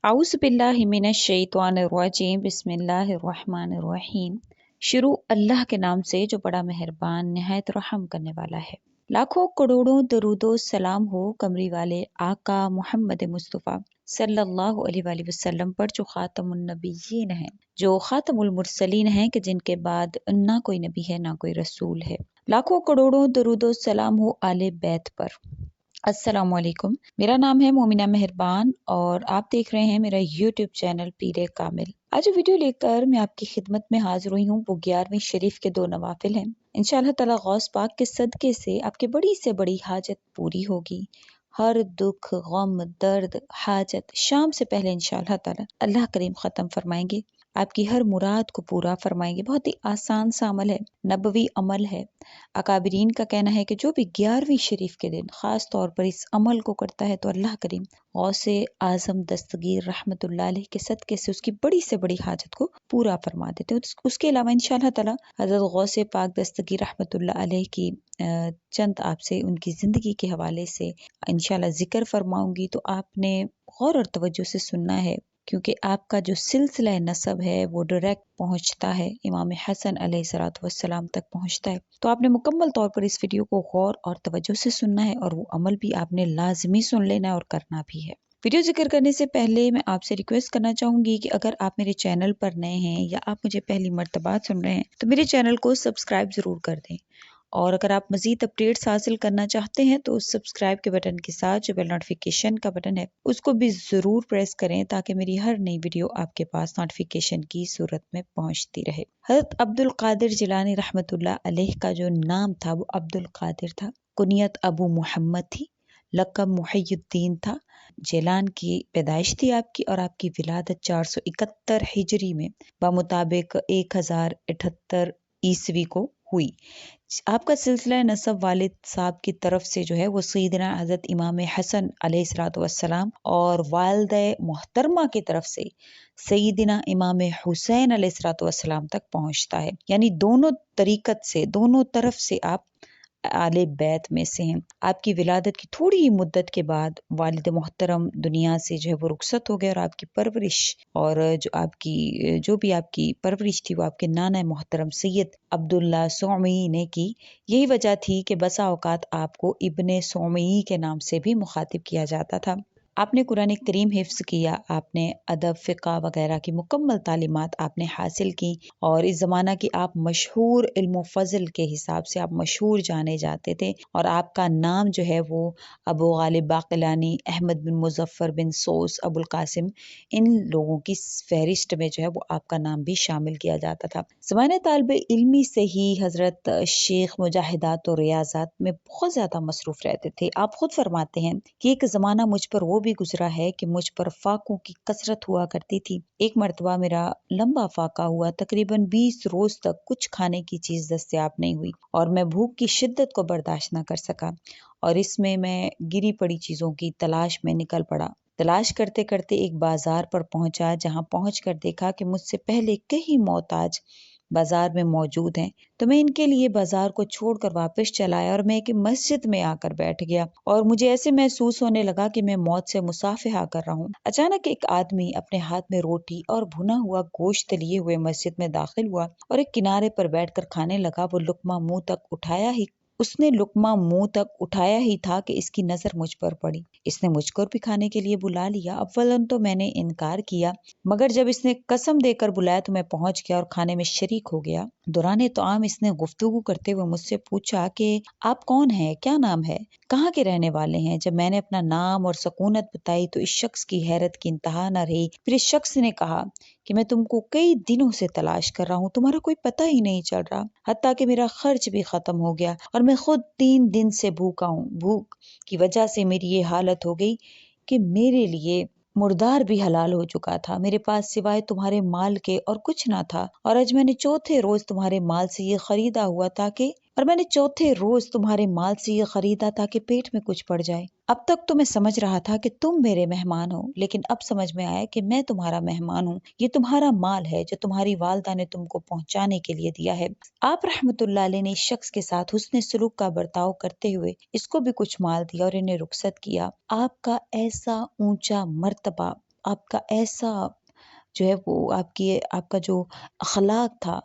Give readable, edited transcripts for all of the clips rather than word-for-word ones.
औज़ु बिल्लाहि मिनश शैतानिर रजीम बिस्मिल्लाहिर्रहमानिर्रहीम। शुरू अल्लाह के नाम से जो बड़ा मेहरबान निहायत रहम करने वाला है। लाखों करोड़ों दरूदो सलाम हो कमरी वाले आका मोहम्मद मुस्तफ़ा सल्लल्लाहु अलैहि वसल्लम पर, जो खातमुन नबिय्यीन है, जो खातमुल मुरसलीन है, कि जिनके बाद ना कोई नबी है ना कोई रसूल है। लाखों करोड़ों दरूदो सलाम हो आले बैत पर। अस्सलाम वालेकुम। मेरा नाम है मोमिना मेहरबान और आप देख रहे हैं मेरा यूट्यूब चैनल पीरे कामिल। आज जो वीडियो लेकर मैं आपकी खिदमत में हाजिर हुई हूँ वो 11वीं शरीफ के 2 नवाफिल हैं। इंशाअल्लाह ताला गौस पाक के सदके से आपकी बड़ी से बड़ी हाजत पूरी होगी। हर दुख, गम, दर्द, हाजत शाम से पहले इंशाअल्लाह ताला अल्लाह करीम ख़त्म फरमाएंगे। आपकी हर मुराद को पूरा फरमाएंगे। बहुत ही आसान सा अमल है, नबवी अमल है। अकाबरीन का कहना है कि जो भी 11वीं शरीफ के दिन खास तौर पर इस अमल को करता है तो अल्लाह करीम गौसे आजम दस्तगीर रहमतुल्लाह अलैह के सदके से उसकी बड़ी से बड़ी हाजत को पूरा फरमा देते हैं। उसके अलावा इंशाअल्लाह ताला हज़रत गौसे पाक दस्तगीर रहमतुल्लाह अलैह की चंद आपसे उनकी ज़िंदगी के हवाले से इंशाअल्लाह जिक्र फरमाऊंगी, तो आपने गौर और तवज्जो से सुनना है, क्योंकि आपका जो सिलसिला नसब है वो डायरेक्ट पहुंचता है, इमाम हसन अलैहिस्सलातु वस्सलाम तक पहुंचता है। तो आपने मुकम्मल तौर पर इस वीडियो को गौर और तवज्जो से सुनना है और वो अमल भी आपने लाजमी सुन लेना है और करना भी है। वीडियो जिक्र करने से पहले मैं आपसे रिक्वेस्ट करना चाहूंगी कि अगर आप मेरे चैनल पर नए हैं या आप मुझे पहली मर्तबा सुन रहे हैं तो मेरे चैनल को सब्सक्राइब जरूर कर दें, और अगर आप मजीद अपडेट्स हासिल करना चाहते हैं तो सब्सक्राइब के बटन के साथ जो बेल नोटिफिकेशन का बटन है उसको भी ज़रूर प्रेस करें, ताकि मेरी हर नई वीडियो आपके पास नोटिफिकेशन की सूरत में पहुंचती रहे। हज़रत अब्दुल कादिर जिलानी रहमतुल्लाह अलैह का जो नाम था वो अब्दुल कादिर था। कुनियत अबू मोहम्मद थी, लक़ब मुहियुद्दीन था। जेलान की पैदाइश थी आपकी और आपकी विलादत 471 हिजरी में बमुताबिक 1078 ईस्वी को हुई। आपका सिलसिला नसब वालिद साहब की तरफ से जो है वो सैयदना हज़रत इमाम हसन अलैहिस्सलातु वस्सलाम और वालिदा मोहतरमा की तरफ से सैयदना इमाम हुसैन अलैहिस्सलातु वस्सलाम तक पहुंचता है। यानी दोनों तरीकत से, दोनों तरफ से आप आले बैत में से हैं। आपकी विलादत की थोड़ी ही मुद्दत के बाद वालिद मोहतरम दुनिया से जो है वो रुखसत हो गए और आपकी परवरिश और जो भी आपकी परवरिश थी वो आपके नाना मोहतरम सैयद अब्दुल्ला सोमी ने की। यही वजह थी कि बसा औकात आपको इब्ने सोमी के नाम से भी मुखातिब किया जाता था। आपने कुरान करीम हिफ्ज़ किया, आपने अदब फ़िक़्ह वगैरह की मुकम्मल तालीमात आपने हासिल की और इस ज़माना की आप मशहूर इल्म फ़ज़ल के हिसाब से आप मशहूर जाने जाते थे, और आपका नाम जो है वो अबू गालिब बाक़िलानी, अहमद बिन मुज़फ़्फ़र बिन सोस, अबुल क़ासिम, इन लोगों की फ़हरिस्त में जो है वो आपका नाम भी शामिल किया जाता था। ज़माने तालिब इल्मी से ही हज़रत शेख मुजाहिदात और रियाज़ात में बहुत ज़्यादा मसरूफ़ रहते थे। आप खुद फरमाते हैं कि एक ज़माना मुझ पर वो भी गुजरा है कि मुझ पर फाकों की कसरत हुआ करती थी। एक मरतबा मेरा लंबा फाका हुआ, तकरीबन 20 रोज तक कुछ खाने की चीज दस्तयाब नहीं हुई और मैं भूख की शिद्दत को बर्दाश्त न कर सका, और इसमें मैं गिरी पड़ी चीजों की तलाश में निकल पड़ा। तलाश करते करते एक बाजार पर पहुंचा, जहां पहुंचकर देखा कि मुझसे पहले कई मोहताज बाजार में मौजूद हैं, तो मैं इनके लिए बाजार को छोड़कर वापस चला आया और मैं एक मस्जिद में आकर बैठ गया और मुझे ऐसे महसूस होने लगा कि मैं मौत से मुसाफिहा कर रहा हूँ। अचानक एक आदमी अपने हाथ में रोटी और भुना हुआ गोश्त लिए हुए मस्जिद में दाखिल हुआ और एक किनारे पर बैठकर खाने लगा। वो लुकमा मुंह तक उठाया ही था कि इसकी नजर मुझ पर पड़ी। इसने मुझको भी खाने के लिए बुला लिया। अव्वलन तो मैंने इनकार किया, मगर जब इसने कसम देकर बुलाया तो मैं पहुंच गया और खाने में शरीक हो गया। दौराने तो आम इसने गुफ्तगू करते हुए मुझसे पूछा कि आप कौन हैं, क्या नाम है, कहाँ के रहने वाले हैं। जब मैंने अपना नाम और सकूनत बताई तो इस शख्स की हैरत की इंतहा न रही। फिर इस शख्स ने कहा कि मैं तुमको कई दिनों से तलाश कर रहा हूँ, तुम्हारा कोई पता ही नहीं चल रहा, हत्ता कि मेरा खर्च भी खत्म हो गया और मैं खुद 3 दिन से भूखा हूँ। भूख की वजह से मेरी ये हालत हो गई कि मेरे लिए मुर्दार भी हलाल हो चुका था। मेरे पास सिवाय तुम्हारे माल के और कुछ ना था, और आज मैंने चौथे रोज तुम्हारे माल से ये खरीदा हुआ था कि पेट में कुछ पड़ जाए। अब तक तो मैं समझ रहा था कि तुम मेरे मेहमान हो, लेकिन अब समझ में आया कि मैं तुम्हारा मेहमान हूँ। ये तुम्हारा माल है जो तुम्हारी वालदा ने तुमको पहुंचाने के लिए दिया है। आप रहमतुल्लाह अलैह ने इस शख्स के साथ हुस्न सलूक का बर्ताव करते हुए इसको भी कुछ माल दिया और इन्हें रुखसत किया। आपका ऐसा ऊंचा मर्तबा آپ کا ایسا جو ہے وہ آپ کا جو اخلاق تھا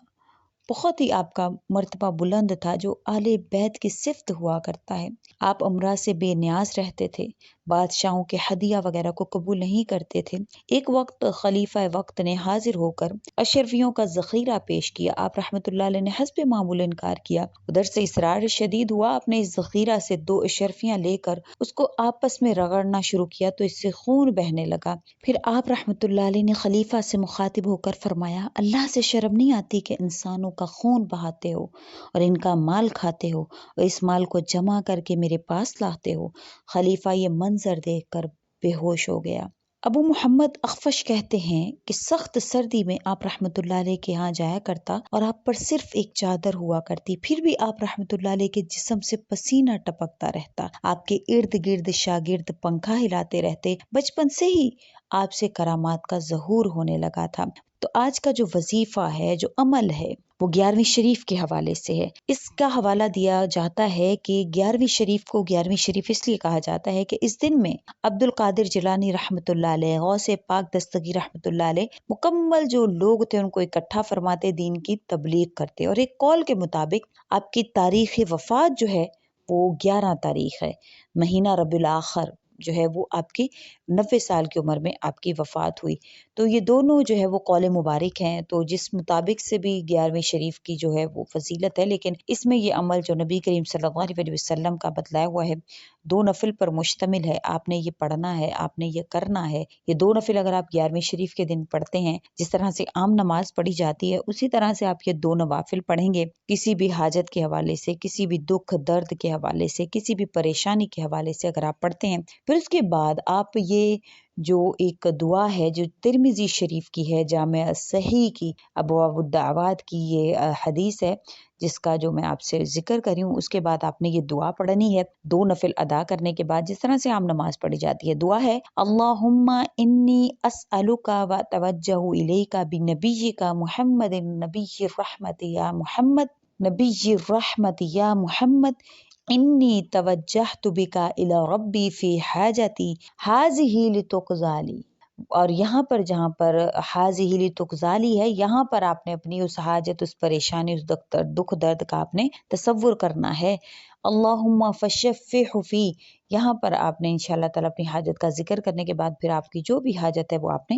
بہت ہی آپ کا مرتبہ بلند تھا، جو اہل بیت کی صفت ہوا کرتا ہے۔ آپ امراء سے بے نیاز رہتے تھے، بادشاہوں کے ہدیہ وغیرہ کو قبول نہیں کرتے تھے۔ ایک وقت خلیفہ وقت نے حاضر ہو کر اشرفیوں کا ذخیرہ پیش کیا، آپ رحمت اللہ علیہ نے حسب معمول انکار کیا۔ ادھر سے اصرار شدید ہوا، آپ نے اس ذخیرہ سے 2 اشرفیاں لے کر اس کو آپس میں رگڑنا شروع کیا تو اس سے خون بہنے لگا۔ پھر آپ رحمت اللہ علیہ نے خلیفہ سے مخاطب ہو کر فرمایا، اللہ سے شرم نہیں آتی کہ انسانوں کا خون بہاتے ہو اور ان کا مال کھاتے ہو اور اس مال کو جمع کر کے میرے پاس لاتے ہو۔ خلیفہ یہ منظر دیکھ کر بے ہوش ہو گیا۔ ابو محمد اخفش کہتے ہیں کہ سخت سردی میں آپ رحمت اللہ علیہ کے ہاں جایا کرتا اور آپ پر صرف ایک چادر ہوا کرتی، پھر بھی آپ رحمت اللہ علیہ کے جسم سے پسینہ ٹپکتا رہتا۔ آپ کے ارد گرد شاگرد پنکھا ہلاتے رہتے۔ بچپن سے ہی آپ سے کرامات کا ظہور ہونے لگا تھا۔ تو آج کا جو وظیفہ ہے، جو عمل ہے، وہ 11ویں شریف کے حوالے سے ہے۔ اس کا حوالہ دیا جاتا ہے کہ 11ویں شریف کو 11ویں شریف اس لیے کہا جاتا ہے کہ اس دن میں عبد القادر جیلانی رحمۃ اللہ علیہ، غوث پاک دستگیر رحمۃ اللہ علیہ، مکمل جو لوگ تھے ان کو اکٹھا فرماتے، دین کی تبلیغ کرتے۔ اور ایک قول کے مطابق آپ کی تاریخ وفات جو ہے وہ 11 تاریخ ہے، مہینہ ربیع الاخر جو ہے وہ آپ کی 90 سال کی عمر میں آپ کی وفات ہوئی۔ تو یہ دونوں جو ہے وہ قول مبارک ہیں، تو جس مطابق سے بھی 11ویں شریف کی جو ہے وہ فضیلت ہے، لیکن اس میں یہ عمل جو نبی کریم صلی اللہ علیہ وسلم کا بتلایا ہوا ہے 2 نفل پر مشتمل ہے۔ آپ نے یہ پڑھنا ہے، آپ نے یہ کرنا ہے۔ یہ 2 نفل اگر آپ 11ویں شریف کے دن پڑھتے ہیں، جس طرح سے عام نماز پڑھی جاتی ہے اسی طرح سے آپ یہ 2 نوافل پڑھیں گے، کسی بھی حاجت کے حوالے سے، کسی بھی دکھ درد کے حوالے سے، کسی بھی پریشانی کے حوالے سے اگر آپ پڑھتے ہیں، پھر اس کے بعد آپ یہ جو ایک دعا ہے جو ترمذی شریف کی ہے، جامع صحیح کی ابواب الدعوات کی یہ حدیث ہے جس کا جو میں آپ سے ذکر کری ہوں، اس کے بعد آپ نے یہ دعا پڑھنی ہے 2 نفل ادا کرنے کے بعد، جس طرح سے عام نماز پڑھی جاتی ہے۔ دعا ہے اللہم انی اسألک و توجہ الیک بنبیک محمد نبی الرحمت یا محمد نبی الرحمت یا محمد انی توجہت بک الی ربی فی حاجتی حاذہ لتقضی لی۔ اور یہاں پر جہاں پر حاذہ لتقضی لی ہے، یہاں پر آپ نے اپنی اس حاجت، اس پریشانی، اس دکھ درد کا آپ نے تصور کرنا ہے۔ اللہم فشفع فی، یہاں پر آپ نے انشاءاللہ تعالیٰ اپنی حاجت کا ذکر کرنے کے بعد پھر آپ کی جو بھی حاجت ہے وہ آپ نے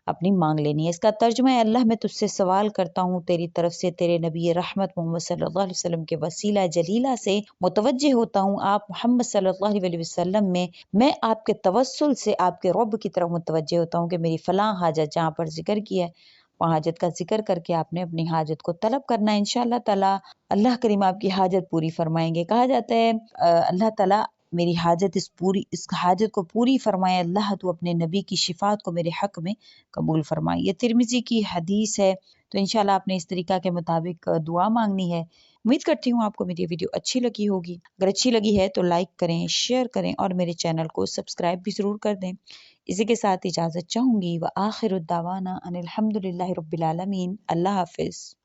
اپنی مانگ لینی ہے۔ اس کا ترجمہ ہے، اللہ میں تجھ سے سوال کرتا ہوں، تیری طرف سے تیرے نبی رحمت محمد صلی اللہ علیہ وسلم کے وسیلہ جلیلہ سے متوجہ ہوتا ہوں، آپ محمد صلی اللہ علیہ وسلم میں آپ کے توسل سے آپ کے رب کی طرف متوجہ ہوتا ہوں کہ میری فلاں حاجت جہاں پر ذکر کیا ہے وہاں حاجت کا ذکر کر کے آپ نے اپنی حاجت کو طلب کرنا ہے۔ انشاءاللہ تعالیٰ اللہ کریم آپ کی حاجت پوری فرمائیں گے۔ کہا جاتا ہے اللہ تعالیٰ میری حاجت اس حاجت کو پوری فرمائے، اللہ تو اپنے نبی کی شفاعت کو میرے حق میں قبول فرمائے۔ یہ ترمذی کی حدیث ہے، تو انشاءاللہ آپ نے اس طریقہ کے مطابق دعا مانگنی ہے۔ امید کرتی ہوں آپ کو میری ویڈیو اچھی لگی ہوگی۔ اگر اچھی لگی ہے تو لائک کریں، شیئر کریں اور میرے چینل کو سبسکرائب بھی ضرور کر دیں۔ اسی کے ساتھ اجازت چاہوں گی، وآخر الدعوانا ان الحمد للہ رب العالمین۔ اللہ حافظ۔